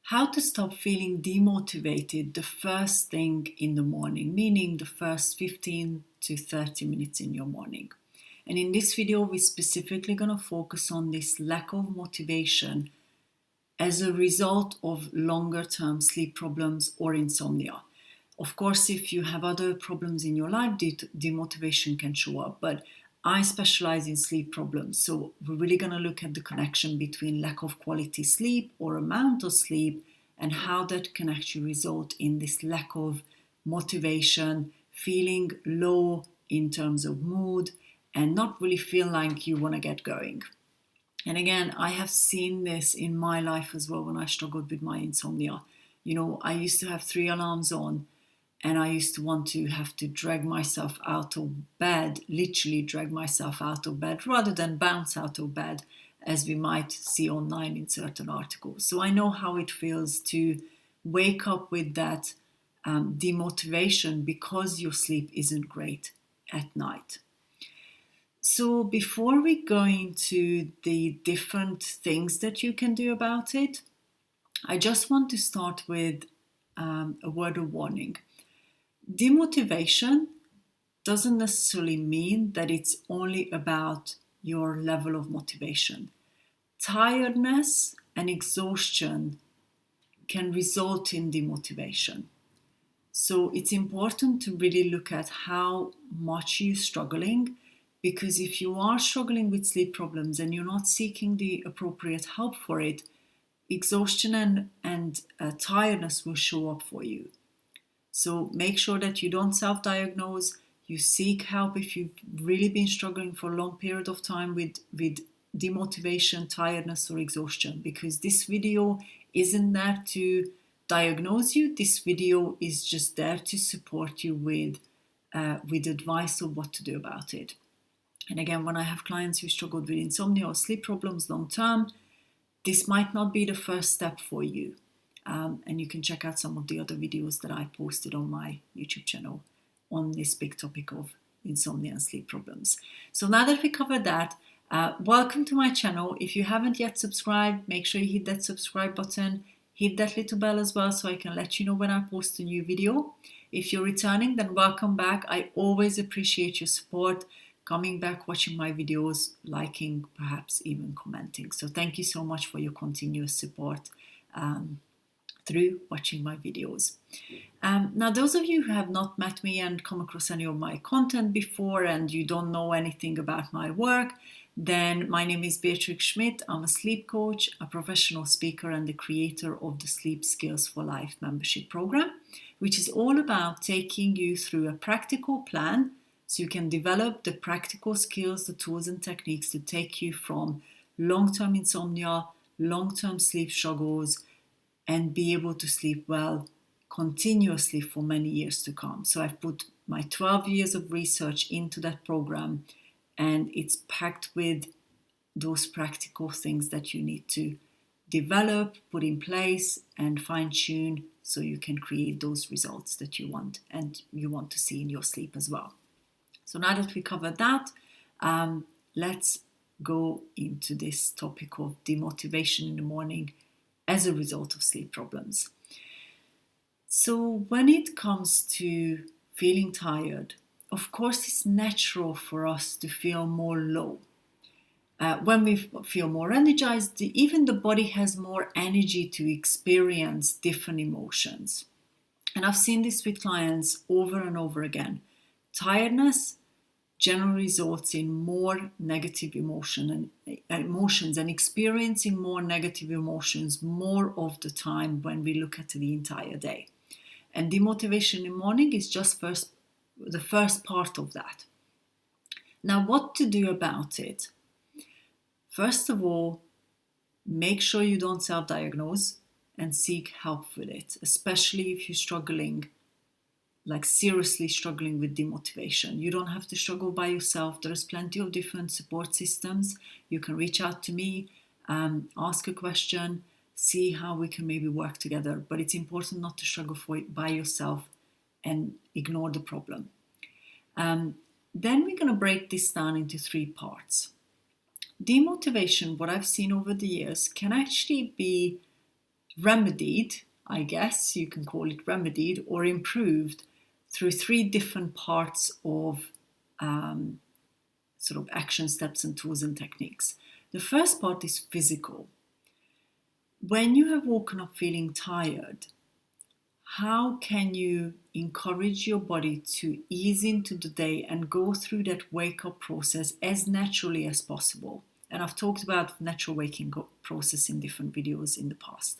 How to stop feeling demotivated the first thing in the morning, meaning the first 15 to 30 minutes in your morning. And in this video, we're specifically going to focus on this lack of motivation as a result of longer term sleep problems or insomnia. Of course, if you have other problems in your life, demotivation can show up, but I specialize in sleep problems. So we're really going to look at the connection between lack of quality sleep or amount of sleep and how that can actually result in this lack of motivation, feeling low in terms of mood, and not really feel like you want to get going. And again, I have seen this in my life as well when I struggled with my insomnia. I used to have 3 alarms on, and I used to want to have to drag myself out of bed, literally drag myself out of bed, rather than bounce out of bed, as we might see online in certain articles. So I know how it feels to wake up with that demotivation because your sleep isn't great at night. So before we go into the different things that you can do about it, I just want to start with a word of warning. Demotivation doesn't necessarily mean that it's only about your level of motivation. Tiredness and exhaustion can result in demotivation. So it's important to really look at how much you're struggling, because if you are struggling with sleep problems and you're not seeking the appropriate help for it, exhaustion and tiredness will show up for you. So make sure that you don't self-diagnose, you seek help if you've really been struggling for a long period of time with demotivation, tiredness, or exhaustion, because this video isn't there to diagnose you. This video is just there to support you with advice of what to do about it. And again, when I have clients who struggled with insomnia or sleep problems long term, this might not be the first step for you. And you can check out some of the other videos that I posted on my YouTube channel on this big topic of insomnia and sleep problems. So now that we covered that, welcome to my channel. If you haven't yet subscribed, make sure you hit that subscribe button, hit that little bell as well so I can let you know when I post a new video. If you're returning, then welcome back. I always appreciate your support, coming back, watching my videos, liking, perhaps even commenting. So thank you so much for your continuous support through watching my videos. Now, those of you who have not met me and come across any of my content before and you don't know anything about my work, then my name is Beatrix Schmidt. I'm a sleep coach, a professional speaker, and the creator of the Sleep Skills for Life membership program, which is all about taking you through a practical plan so you can develop the practical skills, the tools and techniques to take you from long-term insomnia, long-term sleep struggles, and be able to sleep well continuously for many years to come. So I've put my 12 years of research into that program, and it's packed with those practical things that you need to develop, put in place, and fine-tune so you can create those results that you want and you want to see in your sleep as well. So now that we covered that, let's go into this topic of demotivation in the morning as a result of sleep problems. So when it comes to feeling tired, of course, it's natural for us to feel more low. When we feel more energized, even the body has more energy to experience different emotions. And I've seen this with clients over and over again. Tiredness generally results in more negative emotions and experiencing more negative emotions more of the time when we look at the entire day. And demotivation in the morning is just the first part of that. Now, what to do about it? First of all, make sure you don't self-diagnose and seek help with it, especially if you're struggling, like seriously struggling with demotivation. You don't have to struggle by yourself. There's plenty of different support systems. You can reach out to me, ask a question, see how we can maybe work together. But it's important not to struggle by yourself and ignore the problem. Then we're going to break this down into 3 parts. Demotivation, what I've seen over the years, can actually be remedied, I guess you can call it remedied, or improved through 3 different parts of sort of action steps and tools and techniques. The first part is physical. When you have woken up feeling tired, how can you encourage your body to ease into the day and go through that wake-up process as naturally as possible? And I've talked about natural waking process in different videos in the past.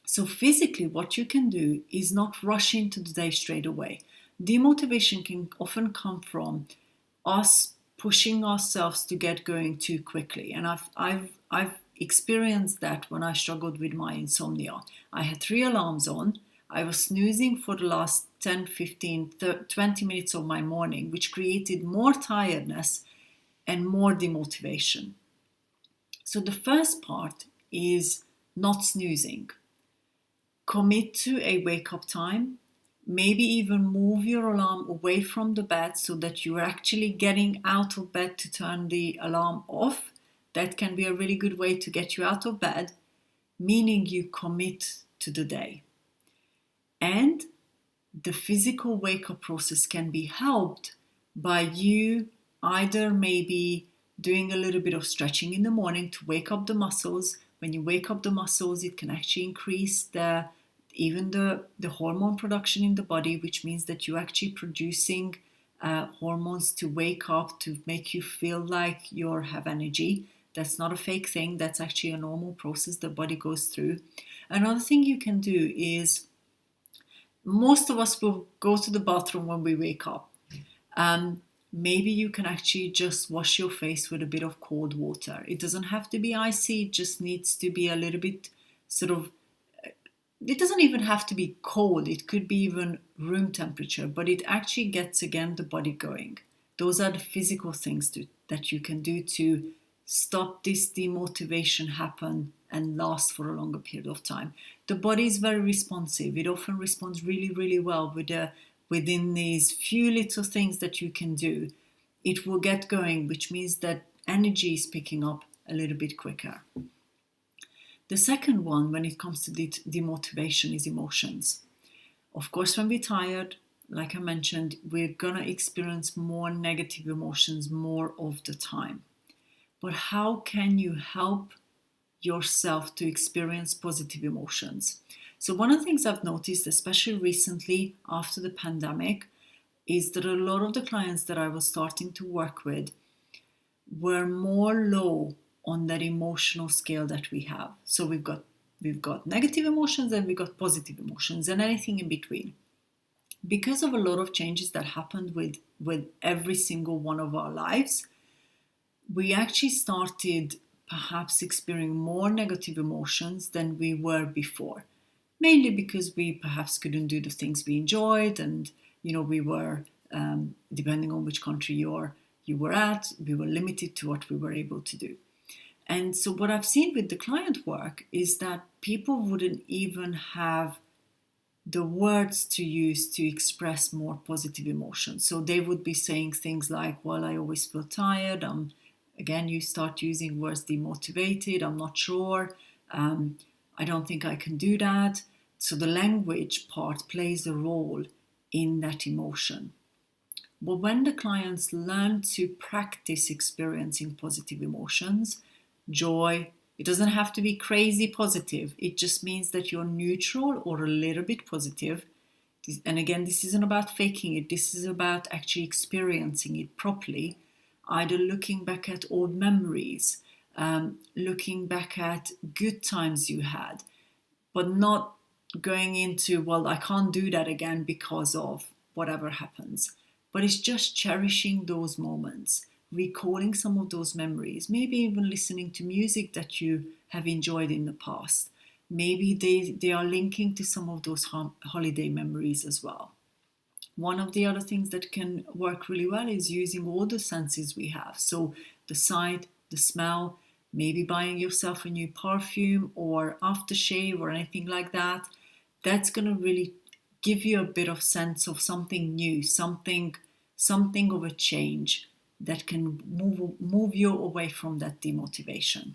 So physically, what you can do is not rush into the day straight away. Demotivation can often come from us pushing ourselves to get going too quickly. And I've experienced that when I struggled with my insomnia. I had 3 alarms on. I was snoozing for the last 10, 15, 30, 20 minutes of my morning, which created more tiredness and more demotivation. So the first part is not snoozing. Commit to a wake-up time. Maybe even move your alarm away from the bed so that you are actually getting out of bed to turn the alarm off. That can be a really good way to get you out of bed, meaning you commit to the day. And the physical wake-up process can be helped by you either maybe doing a little bit of stretching in the morning to wake up the muscles. When you wake up the muscles, it can actually increase the hormone production in the body, which means that you're actually producing hormones to wake up, to make you feel like you have energy. That's not a fake thing. That's actually a normal process the body goes through. Another thing you can do is, most of us will go to the bathroom when we wake up. Maybe you can actually just wash your face with a bit of cold water. It doesn't have to be icy. It just needs to be a little bit it doesn't even have to be cold. It could be even room temperature, but it actually gets, again, the body going. Those are the physical things that you can do to stop this demotivation happen and last for a longer period of time. The body is very responsive. It often responds really, really well within these few little things that you can do. It will get going, which means that energy is picking up a little bit quicker. The second one, when it comes to demotivation, is emotions. Of course, when we're tired, like I mentioned, we're going to experience more negative emotions more of the time. But how can you help yourself to experience positive emotions? So one of the things I've noticed, especially recently after the pandemic, is that a lot of the clients that I was starting to work with were more low on that emotional scale that we have. So we've got negative emotions and we've got positive emotions and anything in between. Because of a lot of changes that happened with every single one of our lives, we actually started perhaps experiencing more negative emotions than we were before. Mainly because we perhaps couldn't do the things we enjoyed, and we were, depending on which country you were at, we were limited to what we were able to do. And so what I've seen with the client work is that people wouldn't even have the words to use to express more positive emotions. So they would be saying things like, well, I always feel tired. Again, you start using words demotivated. I'm not sure. I don't think I can do that. So the language part plays a role in that emotion. But when the clients learn to practice experiencing positive emotions, joy, it doesn't have to be crazy positive. It just means that you're neutral or a little bit positive. And again, this isn't about faking it. This is about actually experiencing it properly, either looking back at old memories, looking back at good times you had, but not going into, well, I can't do that again because of whatever happens. But it's just cherishing those moments, recalling some of those memories, maybe even listening to music that you have enjoyed in the past. Maybe they are linking to some of those holiday memories as well. One of the other things that can work really well is using all the senses we have. So the sight, the smell, maybe buying yourself a new perfume or aftershave or anything like that. That's going to really give you a bit of sense of something new, something of a change that can move you away from that demotivation.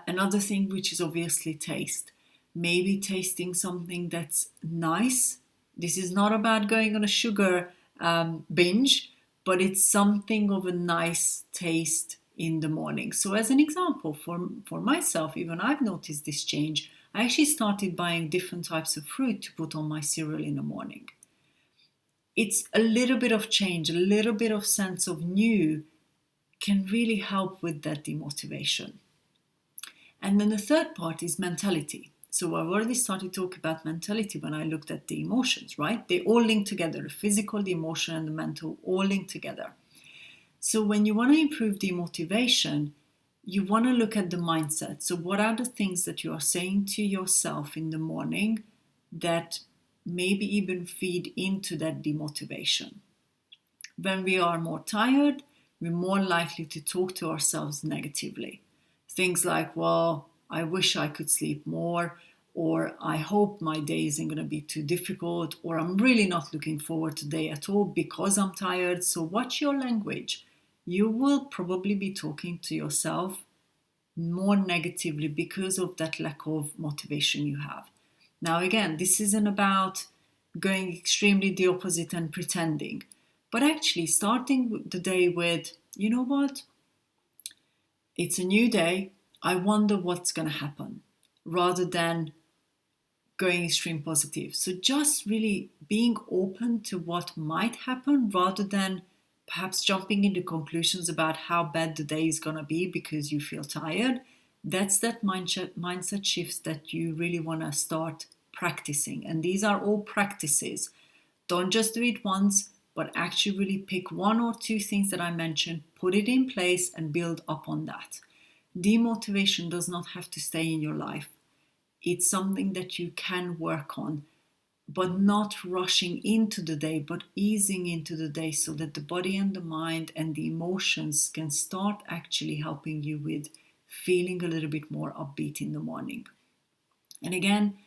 Another thing, which is obviously taste. Maybe tasting something that's nice. This is not about going on a sugar binge, but it's something of a nice taste in the morning. So as an example, for myself, even I've noticed this change. I actually started buying different types of fruit to put on my cereal in the morning. It's a little bit of change, a little bit of sense of new can really help with that demotivation. And then the third part is mentality. So I've already started to talk about mentality when I looked at the emotions, right? They all link together. The physical, the emotion, and the mental all link together. So when you want to improve the motivation, you want to look at the mindset. So what are the things that you are saying to yourself in the morning that maybe even feed into that demotivation? When we are more tired, we're more likely to talk to ourselves negatively. Things like, well, I wish I could sleep more, or I hope my day isn't going to be too difficult, or I'm really not looking forward to today at all because I'm tired. So watch your language. You will probably be talking to yourself more negatively because of that lack of motivation you have. Now, again, this isn't about going extremely the opposite and pretending, but actually starting the day with, you know what? It's a new day. I wonder what's going to happen, rather than going extreme positive. So just really being open to what might happen rather than perhaps jumping into conclusions about how bad the day is going to be because you feel tired. That's that mindset shifts that you really want to start practicing. And these are all practices. Don't just do it once, but actually really pick one or two things that I mentioned, put it in place and build up on that. Demotivation does not have to stay in your life. It's something that you can work on, but not rushing into the day, but easing into the day so that the body and the mind and the emotions can start actually helping you with feeling a little bit more upbeat in the morning. And again,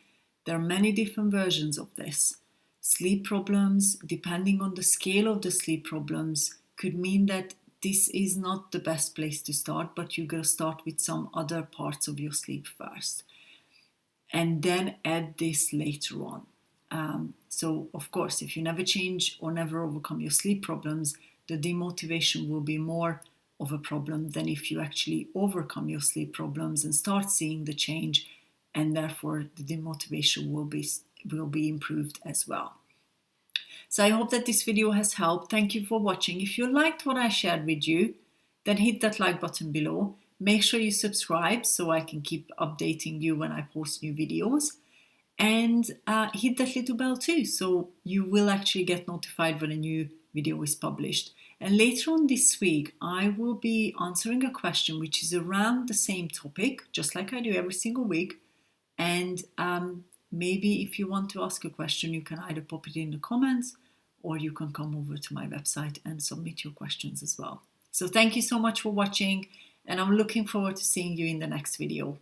there are many different versions of this. Sleep problems, depending on the scale of the sleep problems, could mean that this is not the best place to start, but you're going to start with some other parts of your sleep first. And then add this later on. So, of course, if you never change or never overcome your sleep problems, the demotivation will be more of a problem than if you actually overcome your sleep problems and start seeing the change, and therefore the demotivation will be improved as well. So I hope that this video has helped. Thank you for watching. If you liked what I shared with you, then hit that like button below. Make sure you subscribe so I can keep updating you when I post new videos. And hit that little bell too, so you will actually get notified when a new video is published. And later on this week, I will be answering a question which is around the same topic, just like I do every single week. And maybe if you want to ask a question, you can either pop it in the comments or you can come over to my website and submit your questions as well. So thank you so much for watching, and I'm looking forward to seeing you in the next video.